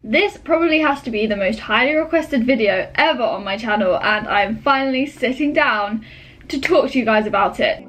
This probably has to be the most highly requested video ever on my channel, and I'm finally sitting down to talk to you guys about it.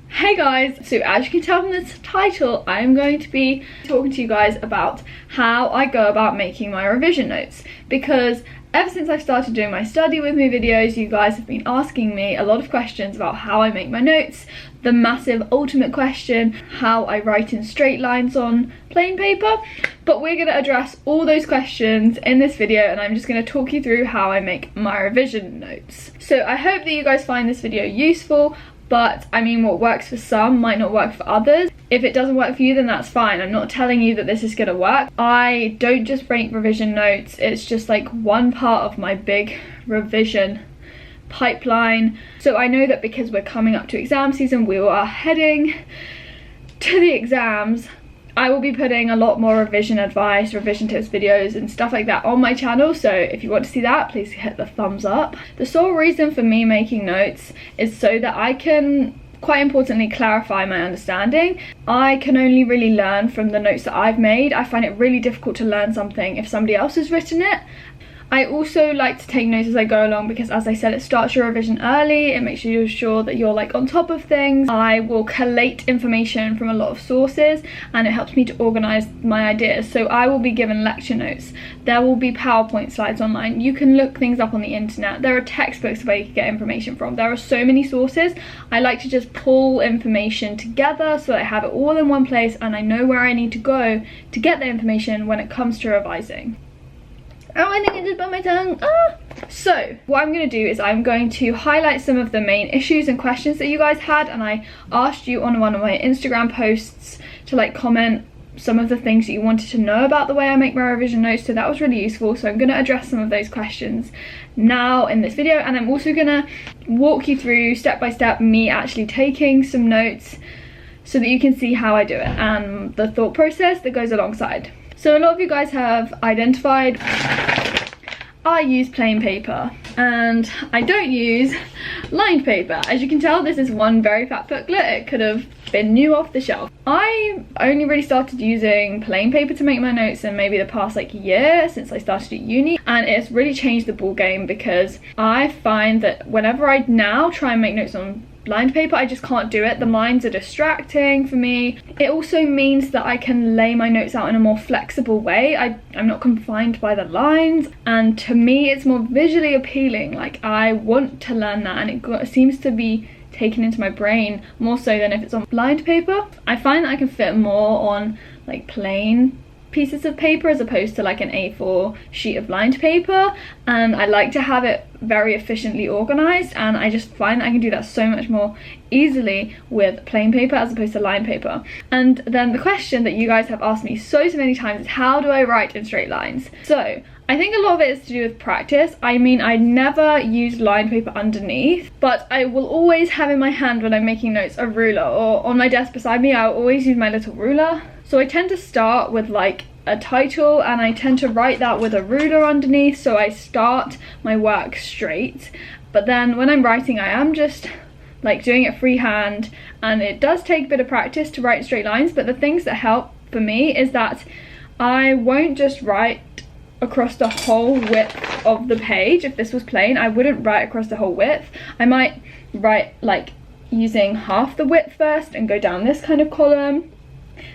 Hey guys, so as you can tell from this title, I'm going to be talking to you guys about how I go about making my revision notes, because ever since I've started doing my study with me videos, you guys have been asking me a lot of questions about how I make my notes. The massive ultimate question, how I write in straight lines on plain paper. But we're going to address all those questions in this video, and I'm just going to talk you through how I make my revision notes. So I hope that you guys find this video useful, but I mean, what works for some might not work for others. If it doesn't work for you, then that's fine. I'm not telling you that this is gonna work. I don't just make revision notes, it's just like one part of my big revision pipeline. So I know that because we're coming up to exam season, we are heading to the exams, I will be putting a lot more revision advice, revision tips videos and stuff like that on my channel. So if you want to see that, please hit the thumbs up. The sole reason for me making notes is so that I can, quite importantly, clarify my understanding. I can only really learn from the notes that I've made. I find it really difficult to learn something if somebody else has written it. I also like to take notes as I go along because, as I said, it starts your revision early. It makes you sure that you're like on top of things. I will collate information from a lot of sources, and it helps me to organize my ideas. So I will be given lecture notes. There will be PowerPoint slides online. You can look things up on the internet. There are textbooks where you can get information from. There are so many sources. I like to just pull information together so that I have it all in one place and I know where I need to go to get the information when it comes to revising. Oh, I think I just bit my tongue. So what I'm going to do is I'm going to highlight some of the main issues and questions that you guys had, and I asked you on one of my Instagram posts to like comment some of the things that you wanted to know about the way I make my revision notes, so that was really useful. So I'm going to address some of those questions now in this video, and I'm also going to walk you through step by step me actually taking some notes so that you can see how I do it and the thought process that goes alongside. So a lot of you guys have identified I use plain paper and I don't use lined paper. As you can tell, this is one very fat booklet. It could have been new off the shelf. I only really started using plain paper to make my notes in maybe the past like year since I started at uni, and it's really changed the ball game because I find that whenever I now try and make notes on lined paper, I just can't do it. The lines are distracting for me. It also means that I can lay my notes out in a more flexible way. I'm not confined by the lines, and to me it's more visually appealing. Like, I want to learn that, and it seems to be taken into my brain more so than if it's on lined paper. I find that I can fit more on like plain pieces of paper as opposed to like an A4 sheet of lined paper, and I like to have it very efficiently organized, and I just find that I can do that so much more easily with plain paper as opposed to lined paper. And then the question that you guys have asked me so many times is, how do I write in straight lines? So I think a lot of it is to do with practice. I mean, I never use lined paper underneath, but I will always have in my hand when I'm making notes a ruler, or on my desk beside me I'll always use my little ruler. So I tend to start with like a title, and I tend to write that with a ruler underneath, so I start my work straight. But then when I'm writing, I am just like doing it freehand, and it does take a bit of practice to write straight lines. But the things that help for me is that I won't just write across the whole width of the page. If this was plain, I wouldn't write across the whole width. I might write like using half the width first and go down this kind of column,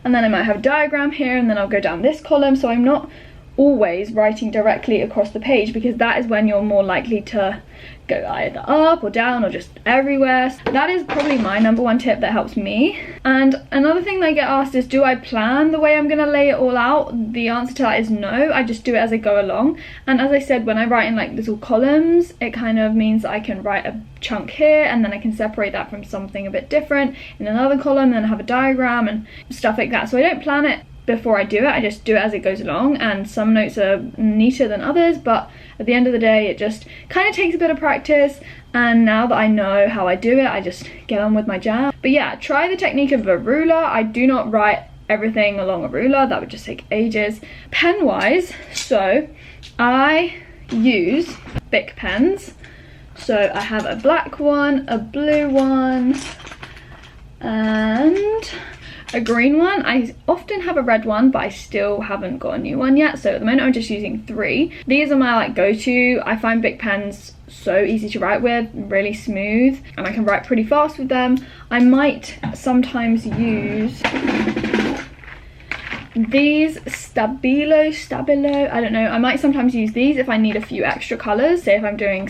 and then I might have a diagram here, and then I'll go down this column. So I'm not always writing directly across the page, because that is when you're more likely to go either up or down or just everywhere. So that is probably my number one tip that helps me. And another thing that I get asked is, do I plan the way I'm gonna lay it all out? The answer to that is no. I just do it as I go along. And as I said, when I write in like little columns, it kind of means that I can write a chunk here, and then I can separate that from something a bit different in another column, and then have a diagram and stuff like that. So I don't plan it before I do it, I just do it as it goes along, and some notes are neater than others, but at the end of the day it just kind of takes a bit of practice, and now that I know how I do it, I just get on with my jam. But yeah, try the technique of a ruler. I do not write everything along a ruler, that would just take ages. Pen wise, so I use Bic pens. So I have a black one, a blue one, and a green one. I often have a red one, but I still haven't got a new one yet. So at the moment I'm just using 3. These are my like go-to. I find Bic pens so easy to write with, really smooth, and I can write pretty fast with them. I might sometimes use these Stabilo, I don't know, I might sometimes use these if I need a few extra colours. Say if I'm doing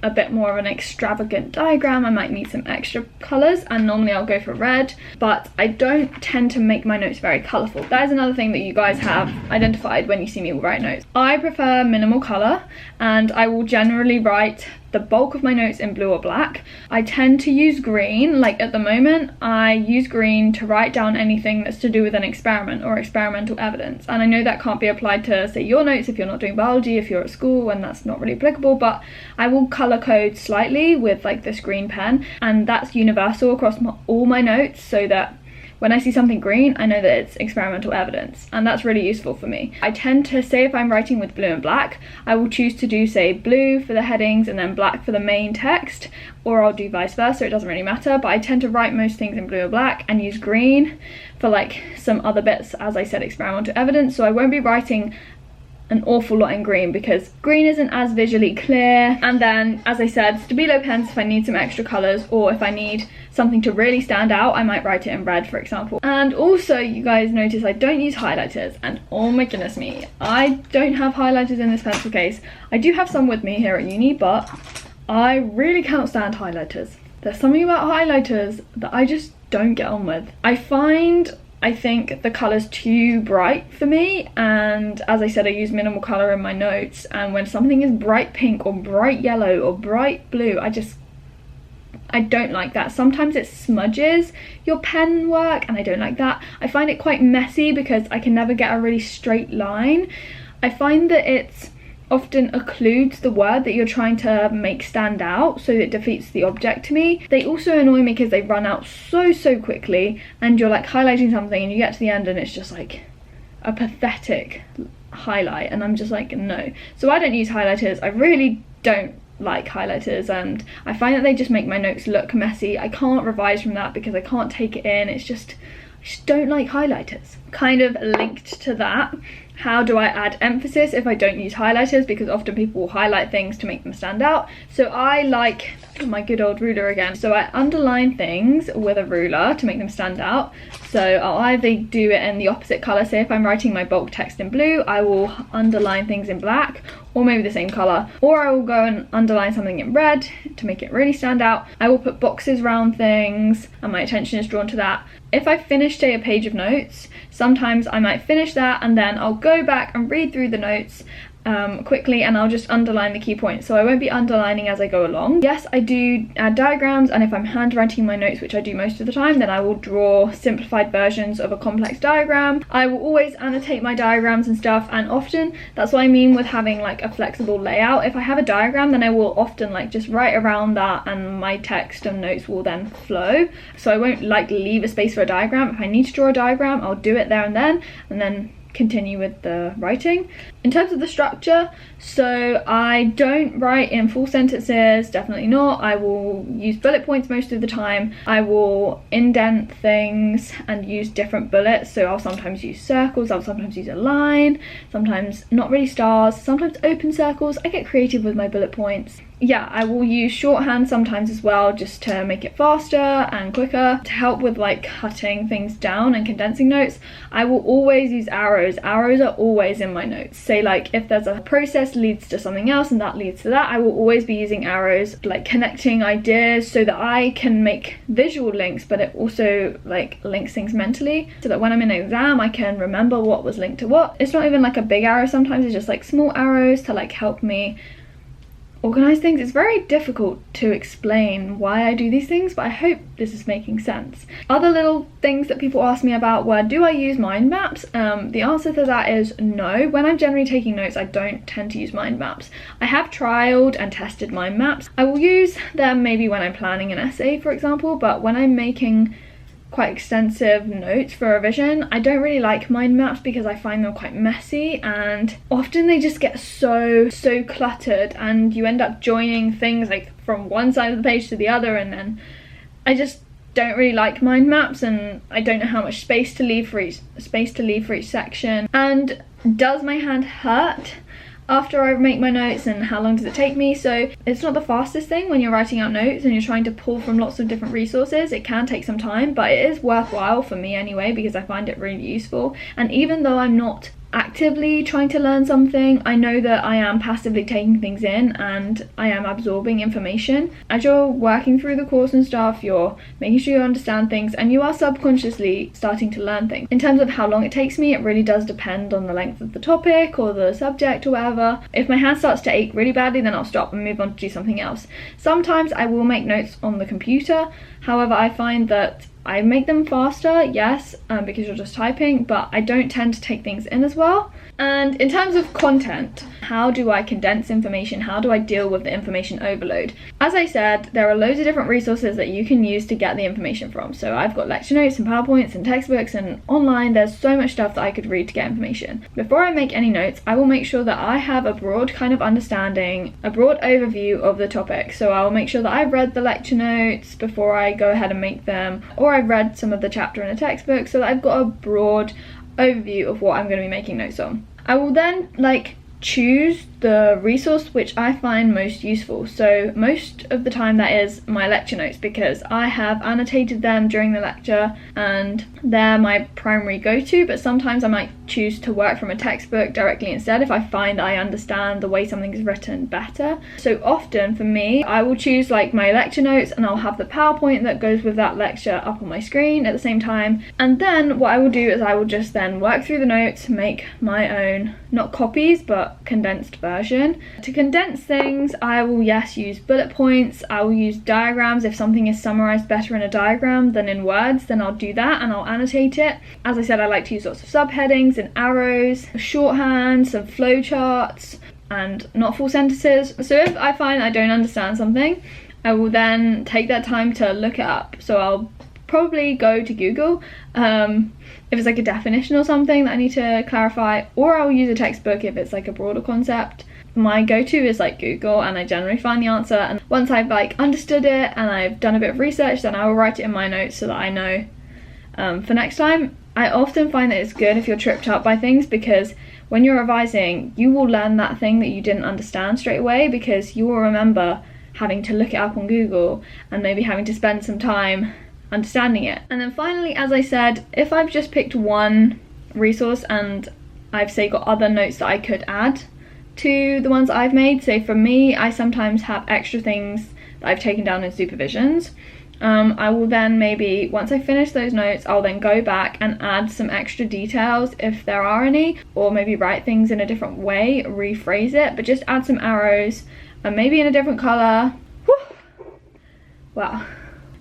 a bit more of an extravagant diagram, I might need some extra colours, and normally I'll go for red, but I don't tend to make my notes very colourful. That is another thing that you guys have identified when you see me write notes. I prefer minimal colour, and I will generally write the bulk of my notes in blue or black. I tend to use green. Like at the moment I use green to write down anything that's to do with an experiment or experimental evidence, and I know that can't be applied to say your notes if you're not doing biology, if you're at school, and that's not really applicable, but I will colour code slightly with like this green pen, and that's universal across all my notes, so that when I see something green, I know that it's experimental evidence, and that's really useful for me. I tend to say if I'm writing with blue and black, I will choose to do say blue for the headings and then black for the main text, or I'll do vice versa, it doesn't really matter, but I tend to write most things in blue or black and use green for like some other bits, as I said, experimental evidence. So I won't be writing an awful lot in green because green isn't as visually clear. And then, as I said, Stabilo pens if I need some extra colours, or if I need something to really stand out, I might write it in red, for example. And also, you guys notice I don't use highlighters, and oh my goodness me, I don't have highlighters in this pencil case. I do have some with me here at uni, but I really can't stand highlighters. There's something about highlighters that I just don't get on with. I think the colour's too bright for me, and as I said, I use minimal colour in my notes, and when something is bright pink or bright yellow or bright blue, I don't like that. Sometimes it smudges your pen work, and I don't like that. I find it quite messy because I can never get a really straight line. I find that it's often occludes the word that you're trying to make stand out, so it defeats the object to me. They also annoy me because they run out so quickly, and you're like highlighting something and you get to the end and it's just like a pathetic highlight, and I'm just like, no. So I don't use highlighters. I really don't like highlighters, and I find that they just make my notes look messy. I can't revise from that because I can't take it in. It's just, I just don't like highlighters. Kind of linked to that, how do I add emphasis if I don't use highlighters? Because often people will highlight things to make them stand out. So I like my good old ruler again. So I underline things with a ruler to make them stand out. So I'll either do it in the opposite colour. Say if I'm writing my bulk text in blue, I will underline things in black, or maybe the same colour. Or I will go and underline something in red to make it really stand out. I will put boxes around things, and my attention is drawn to that. If I finish, say, a page of notes, sometimes I might finish that and then I'll go back and read through the notes quickly, and I'll just underline the key points, so I won't be underlining as I go along. Yes, I do add diagrams, and if I'm handwriting my notes, which I do most of the time, then I will draw simplified versions of a complex diagram. I will always annotate my diagrams and stuff, and often that's what I mean with having like a flexible layout. If I have a diagram, then I will often like just write around that, and my text and notes will then flow, so I won't like leave a space for a diagram. If I need to draw a diagram, I'll do it there and then continue with the writing. In terms of the structure, so I don't write in full sentences, definitely not. I will use bullet points most of the time. I will indent things and use different bullets, so I'll sometimes use circles, I'll sometimes use a line, sometimes not really stars, sometimes open circles. I get creative with my bullet points. Yeah, I will use shorthand sometimes as well, just to make it faster and quicker, to help with like cutting things down and condensing notes. I will always use arrows. Arrows are always in my notes. Say like if there's a process leads to something else and that leads to that, I will always be using arrows, like connecting ideas so that I can make visual links, but it also like links things mentally, so that when I'm in an exam I can remember what was linked to what. It's not even like a big arrow, sometimes it's just like small arrows to like help me organize things. It's very difficult to explain why I do these things, but I hope this is making sense. Other little things that people ask me about were, do I use mind maps? The answer to that is no. When I'm generally taking notes, I don't tend to use mind maps. I have trialed and tested mind maps. I will use them maybe when I'm planning an essay, for example, but when I'm making quite extensive notes for revision, I don't really like mind maps because I find them quite messy, and often they just get so cluttered, and you end up joining things like from one side of the page to the other, and then I just don't really like mind maps, and I don't know how much space to leave for each section. And does my hand hurt after I make my notes, and how long does it take me? So it's not the fastest thing when you're writing out notes and you're trying to pull from lots of different resources. It can take some time, but it is worthwhile for me anyway, because I find it really useful. And even though I'm not actively trying to learn something, I know that I am passively taking things in and I am absorbing information. As you're working through the course and stuff, you're making sure you understand things, and you are subconsciously starting to learn things. In terms of how long it takes me, it really does depend on the length of the topic or the subject or whatever. If my hand starts to ache really badly, then I'll stop and move on to do something else. Sometimes I will make notes on the computer, however I find that I make them faster, yes, because you're just typing, but I don't tend to take things in as well. And in terms of content, how do I condense information? How do I deal with the information overload? As I said, there are loads of different resources that you can use to get the information from. So I've got lecture notes and PowerPoints and textbooks, and online there's so much stuff that I could read to get information. Before I make any notes, I will make sure that I have a broad kind of understanding, a broad overview of the topic. So I'll make sure that I've read the lecture notes before I go ahead and make them, or I've read some of the chapter in a textbook, so that I've got a broad overview of what I'm going to be making notes on. I will then choose the resource which I find most useful. So most of the time that is my lecture notes, because I have annotated them during the lecture and they're my primary go-to, but sometimes I might choose to work from a textbook directly instead if I find I understand the way something is written better. So often for me, I will choose my lecture notes, and I'll have the PowerPoint that goes with that lecture up on my screen at the same time. And then what I will do is I will just then work through the notes, make my own, not copies, but condensed version. To condense things, I will use bullet points, I will use diagrams. If something is summarized better in a diagram than in words, then I'll do that and I'll annotate it. As I said, I like to use lots of subheadings and arrows, shorthand, some flowcharts, and not full sentences. So if I find I don't understand something, I will then take that time to look it up. So I'll probably go to Google if it's a definition or something that I need to clarify, or I'll use a textbook if it's a broader concept. My go-to is Google, and I generally find the answer, and once I've understood it and I've done a bit of research, then I will write it in my notes so that I know for next time. I often find that it's good if you're tripped up by things, because when you're revising, you will learn that thing that you didn't understand straight away, because you will remember having to look it up on Google and maybe having to spend some time understanding it. And then finally, as I said, if I've just picked one resource and I've got other notes that I could add to the ones I've made, so for me, I sometimes have extra things that I've taken down in supervisions. I will then maybe, once I finish those notes, I'll then go back and add some extra details if there are any, or maybe write things in a different way, rephrase it, but just add some arrows and maybe in a different colour. Wow.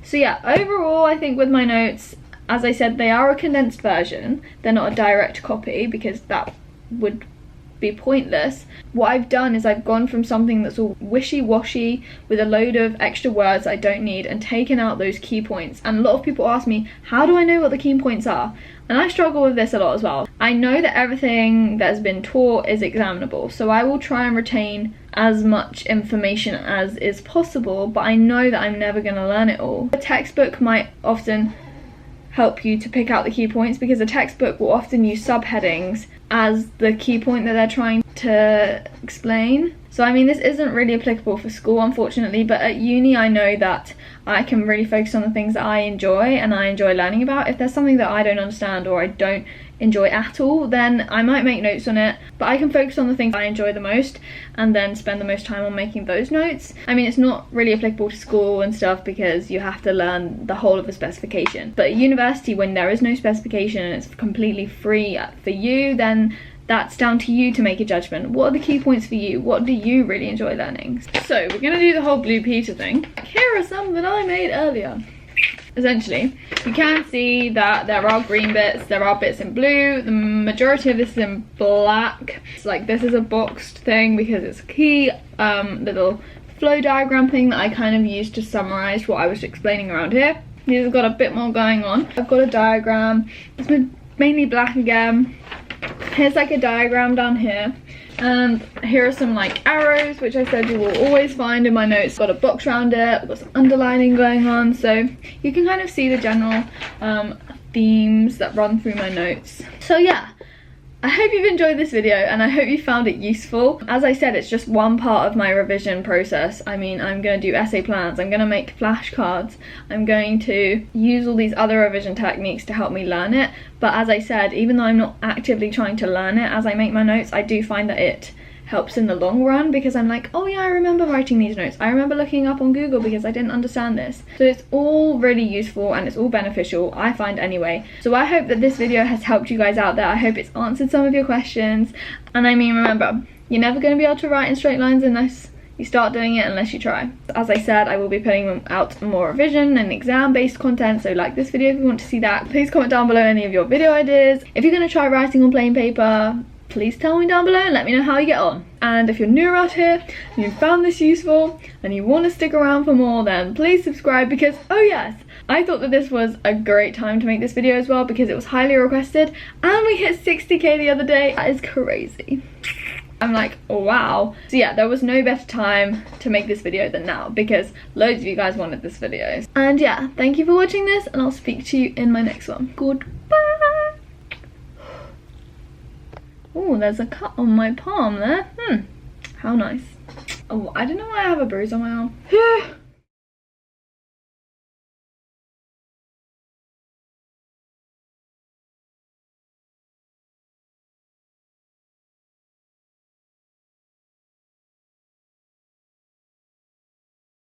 So yeah, overall I think with my notes, as I said, they are a condensed version. They're not a direct copy, because that would be pointless. What I've done is I've gone from something that's all wishy-washy with a load of extra words I don't need, and taken out those key points. And a lot of people ask me, how do I know what the key points are? And I struggle with this a lot as well. I know that everything that's been taught is examinable, so I will try and retain as much information as is possible, but I know that I'm never going to learn it all. A textbook might often help you to pick out the key points, because a textbook will often use subheadings as the key point that they're trying to explain. So I mean, this isn't really applicable for school, unfortunately, but at uni I know that I can really focus on the things that I enjoy and I enjoy learning about. If there's something that I don't understand or I don't enjoy at all, then I might make notes on it, but I can focus on the things I enjoy the most and then spend the most time on making those notes. I mean, it's not really applicable to school and stuff, because you have to learn the whole of the specification, but at university, when there is no specification and it's completely free for you, then that's down to you to make a judgment. What are the key points for you? What do you really enjoy learning? So we're gonna do the whole Blue Peter thing. Here are some that I made earlier. Essentially, you can see that there are green bits, there are bits in blue, the majority of this is in black. It's this is a boxed thing because it's a key little flow diagram thing that I kind of used to summarize what I was explaining around here. These have got a bit more going on. I've got a diagram, it's mainly black again. Here's a diagram down here. And here are some like arrows, which I said you will always find in my notes. Got a box around it, I've got some underlining going on, so you can kind of see the general themes that run through my notes. So yeah, I hope you've enjoyed this video and I hope you found it useful. As I said, it's just one part of my revision process. I mean, I'm going to do essay plans, I'm going to make flashcards, I'm going to use all these other revision techniques to help me learn it. But as I said, even though I'm not actively trying to learn it as I make my notes, I do find that it helps in the long run, because I'm like, oh yeah, I remember writing these notes, I remember looking up on Google because I didn't understand this. So it's all really useful and it's all beneficial, I find anyway. So I hope that this video has helped you guys out there. I hope it's answered some of your questions. And I mean, remember, you're never going to be able to write in straight lines unless you start doing it, unless you try. As I said, I will be putting out more revision and exam based content, so like this video if you want to see that. Please comment down below any of your video ideas. If you're going to try writing on plain paper, please tell me down below and let me know how you get on. And if you're new around here and you found this useful and you want to stick around for more, then please subscribe, because oh yes, I thought that this was a great time to make this video as well, because it was highly requested and we hit 60k the other day. That is crazy. I'm like, oh, wow. So yeah, there was no better time to make this video than now, because loads of you guys wanted this video. And yeah, thank you for watching this, and I'll speak to you in my next one. Goodbye. Oh, there's a cut on my palm there. How nice. Oh, I don't know why I have a bruise on my arm.